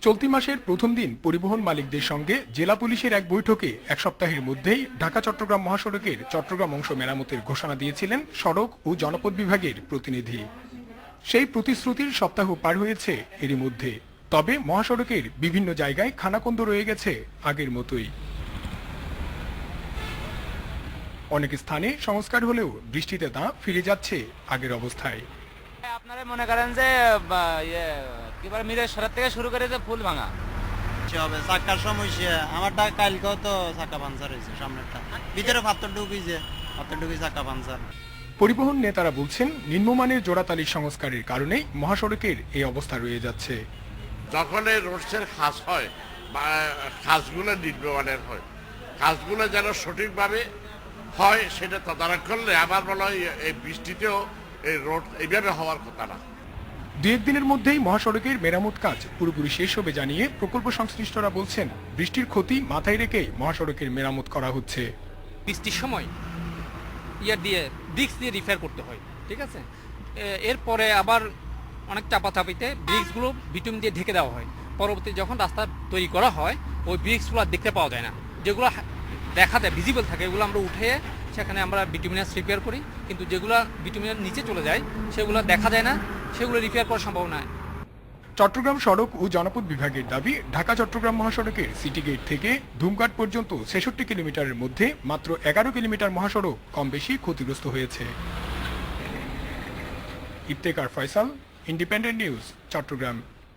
চলতি মাসের প্রথম দিন পরিবহন মালিকদের সঙ্গে জেলা পুলিশের এক বৈঠকে এক সপ্তাহের মধ্যেই ঢাকা চট্টগ্রাম মহাসড়কের চট্টগ্রাম অংশ মেরামতের ঘোষণা দিয়েছিলেন সড়ক ও জনপথ বিভাগের প্রতিনিধি। সেই প্রতিশ্রুতির সপ্তাহ পার হয়েছে এরই মধ্যে, তবে মহাসড়কের বিভিন্ন জায়গায় খানাখন্দ রয়ে গেছে আগের মতোই। অনেক স্থানে সংস্কার হলেও বৃষ্টিতে তা ফিরে যাচ্ছে আগের অবস্থায়। আপনারা মনে করেন যে মিরের সরাত থেকে শুরু করে যে ফুল ভাঙা হবে চাক্কার সমস্যা। আমারটা কালকেও তো চাক্কা পাঞ্চার হয়েছে, সামনেরটা ভিতরে পাথর ঢুকিয়েছে, চাক্কা পাঞ্চার। পরিবহন নেতারা বলছেন নিম্নমানের জোড়াতালির সংস্কারের কারণেই মহাসড়কের এই অবস্থা রয়ে যাচ্ছে। যখন এই রোডসের কাজ হয় বা কাজগুলো নিম্নমানের হয়, কাজগুলো যেন সঠিকভাবে হয় সেটা তদারক করলে আমার মনে হয় এই বৃষ্টিতেও এই রোড এইভাবে হওয়ার কথা না। দু একদিনের মধ্যেই মহাসড়কের মেরামত কাজ পুরোপুরি শেষ হবে জানিয়ে প্রকল্প সংশ্লিষ্টরা বলছেন বৃষ্টির ক্ষতি মাথায় রেখে মহাসড়কের মেরামত করা হচ্ছে। বৃষ্টির সময় দিয়ে ব্রিক্স দিয়ে রিপেয়ার করতে হয়, ঠিক আছে। এরপরে আবার অনেক চাপাচাপিতে ব্রিক্সগুলো বিটুমিন দিয়ে ঢেকে দেওয়া হয়। পরবর্তী যখন রাস্তা তৈরি করা হয় ওই ব্রিক্সগুলো দেখতে পাওয়া যায় না, যেগুলো দেখা দেয় ভিজিবল থাকে এগুলো আমরা উঠে সেখানে আমরা বিটুমিনাস রিপেয়ার করি, কিন্তু যেগুলো বিটুমিনের নিচে চলে যায় সেগুলো দেখা যায় না, সেগুলো রিপেয়ার করা সম্ভব নয়। চট্টগ্রাম সড়ক ও জনপথ বিভাগের দাবি ঢাকা চট্টগ্রাম মহাসড়কের সিটি গেট থেকে ধুমঘাট পর্যন্ত 66 কিলোমিটারের মধ্যে মাত্র 11 কিলোমিটার মহাসড়ক কম বেশি ক্ষতিগ্রস্ত হয়েছে। Iftekhar Faisal, Independent News, Chittagong.